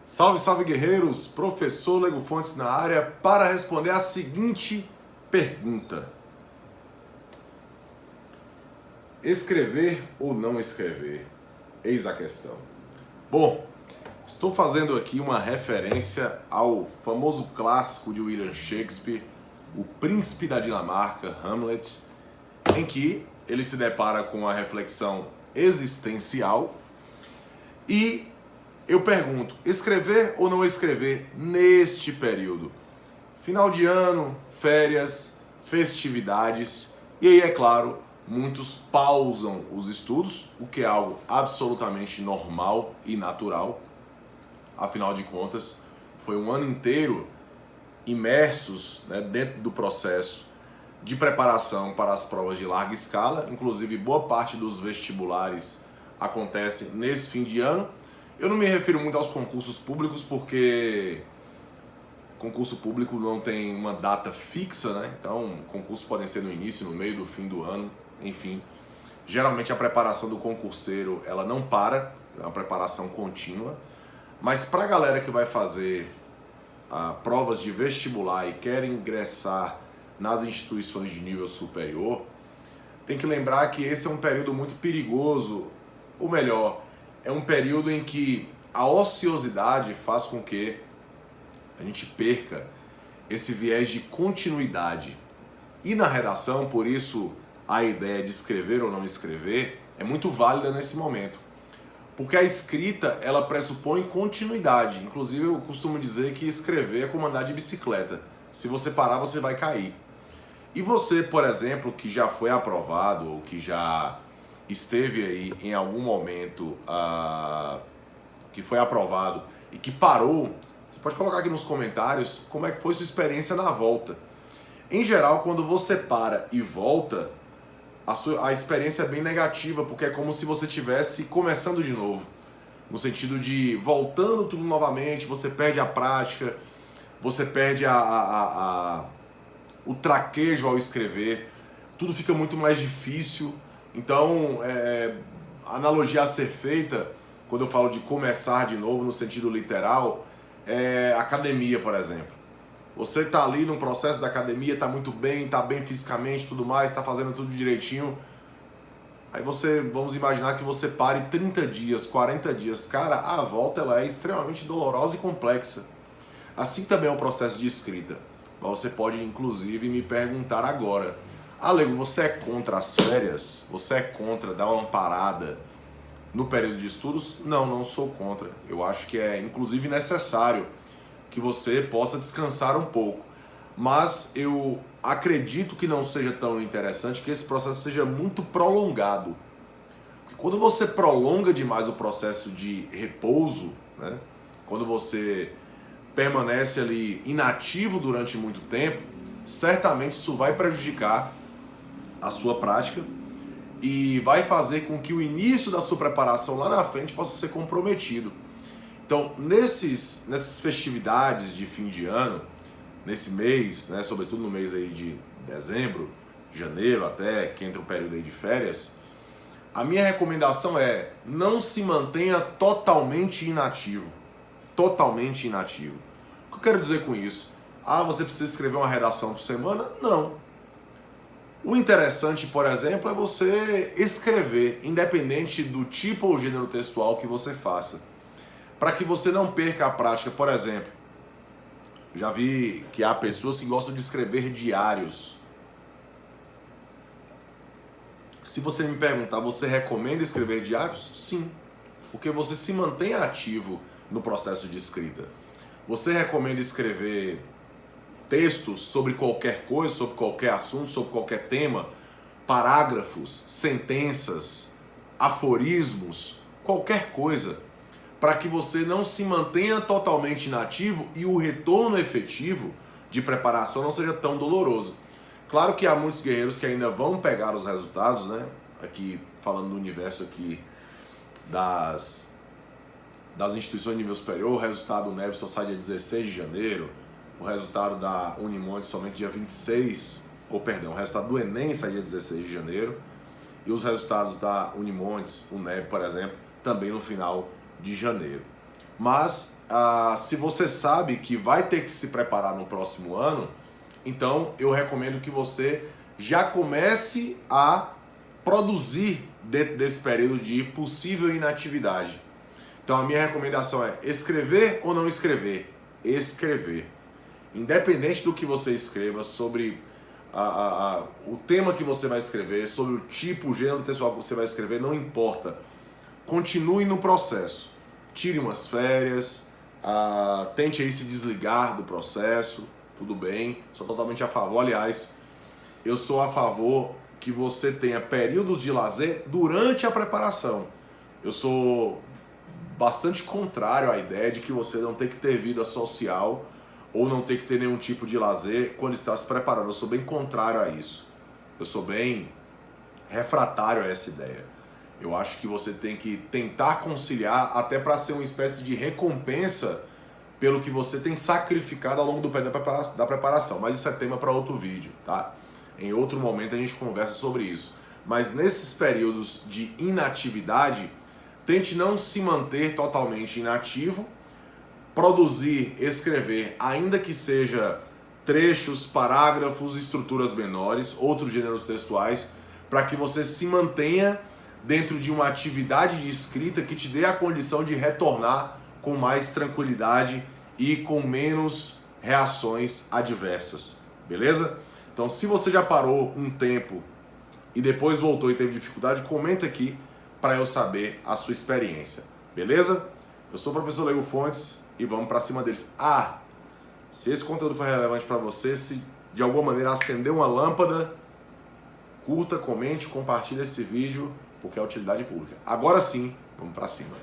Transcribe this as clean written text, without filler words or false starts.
Salve, salve guerreiros! Professor Lego Fontes na área para responder a seguinte pergunta: escrever ou não escrever? Eis a questão. Bom, estou fazendo aqui uma referência ao famoso clássico de William Shakespeare, O Príncipe da Dinamarca, Hamlet, em que ele se depara com a reflexão existencial e eu pergunto, escrever ou não escrever neste período? Final de ano, férias, festividades, e aí, é claro, muitos pausam os estudos, o que é algo absolutamente normal e natural. Afinal de contas, foi um ano inteiro imersos, dentro do processo de preparação para as provas de larga escala, inclusive boa parte dos vestibulares acontece nesse fim de ano. Eu não me refiro muito aos concursos públicos, porque concurso público não tem uma data fixa, né? Então, concursos podem ser no início, no meio, no fim do ano, enfim. Geralmente a preparação do concurseiro, ela não para, é uma preparação contínua. Mas para a galera que vai fazer provas de vestibular e quer ingressar nas instituições de nível superior, tem que lembrar que esse é um período muito perigoso, ou melhor, é um período em que a ociosidade faz com que a gente perca esse viés de continuidade. E na redação, por isso, a ideia de escrever ou não escrever é muito válida nesse momento. Porque a escrita, ela pressupõe continuidade. Inclusive, eu costumo dizer que escrever é como andar de bicicleta. Se você parar, você vai cair. E você, por exemplo, que já foi aprovado ou que já esteve aí em algum momento que foi aprovado e que parou, você pode colocar aqui nos comentários como é que foi sua experiência na volta. Em geral, quando você para e volta, a experiência é bem negativa, porque é como se você estivesse começando de novo. No sentido de voltando tudo novamente, você perde a prática, você perde o traquejo ao escrever, tudo fica muito mais difícil. Então, a analogia a ser feita, quando eu falo de começar de novo no sentido literal, é academia, por exemplo. Você está ali no processo da academia, está muito bem, está bem fisicamente, tudo mais, está fazendo tudo direitinho. Aí vamos imaginar que você pare 30 dias, 40 dias. Cara, a volta ela é extremamente dolorosa e complexa. Assim também é o processo de escrita. Mas você pode, inclusive, me perguntar agora: Lego, você é contra as férias? Você é contra dar uma parada no período de estudos? Não, não sou contra. Eu acho que é, inclusive, necessário que você possa descansar um pouco. Mas eu acredito que não seja tão interessante que esse processo seja muito prolongado. Porque quando você prolonga demais o processo de repouso, né? Quando você permanece ali inativo durante muito tempo, certamente isso vai prejudicar a sua prática e vai fazer com que o início da sua preparação lá na frente possa ser comprometido. Então, nessas festividades de fim de ano, nesse mês, né, sobretudo no mês aí de dezembro, janeiro até, que entra um período aí de férias, a minha recomendação é: não se mantenha totalmente inativo. Totalmente inativo. O que eu quero dizer com isso? Você precisa escrever uma redação por semana? Não. O interessante, por exemplo, é você escrever, independente do tipo ou gênero textual que você faça, para que você não perca a prática. Por exemplo, já vi que há pessoas que gostam de escrever diários. Se você me perguntar, você recomenda escrever diários? Sim, porque você se mantém ativo no processo de escrita. Você recomenda escrever textos sobre qualquer coisa, sobre qualquer assunto, sobre qualquer tema, parágrafos, sentenças, aforismos, qualquer coisa, para que você não se mantenha totalmente inativo e o retorno efetivo de preparação não seja tão doloroso. Claro que há muitos guerreiros que ainda vão pegar os resultados, né? Aqui falando do universo aqui das instituições de nível superior, o resultado do NEB só sai dia 16 de janeiro, o resultado da Unimonte somente dia 26, o resultado do Enem sai dia 16 de janeiro, e os resultados da Unimontes, o NEB, por exemplo, também no final de janeiro. Mas se você sabe que vai ter que se preparar no próximo ano, então eu recomendo que você já comece a produzir dentro desse período de possível inatividade. Então a minha recomendação é escrever ou não escrever? Escrever. Independente do que você escreva, sobre o tema que você vai escrever, sobre o tipo, o gênero textual que você vai escrever, não importa. Continue no processo. Tire umas férias, tente aí se desligar do processo, tudo bem, sou totalmente a favor. Aliás, eu sou a favor que você tenha períodos de lazer durante a preparação. Eu sou bastante contrário à ideia de que você não tem que ter vida social ou não ter que ter nenhum tipo de lazer quando está se preparando. Eu sou bem contrário a isso. Eu sou bem refratário a essa ideia. Eu acho que você tem que tentar conciliar até para ser uma espécie de recompensa pelo que você tem sacrificado ao longo do período da preparação. Mas isso é tema para outro vídeo, tá? Em outro momento a gente conversa sobre isso. Mas nesses períodos de inatividade, tente não se manter totalmente inativo, produzir, escrever, ainda que seja trechos, parágrafos, estruturas menores, outros gêneros textuais, para que você se mantenha dentro de uma atividade de escrita que te dê a condição de retornar com mais tranquilidade e com menos reações adversas, beleza? Então, se você já parou um tempo e depois voltou e teve dificuldade, comenta aqui para eu saber a sua experiência, beleza? Eu sou o professor Lego Fontes e vamos para cima deles. Se esse conteúdo foi relevante para você, se de alguma maneira acender uma lâmpada, curta, comente, compartilhe esse vídeo, porque é utilidade pública. Agora sim, vamos para cima.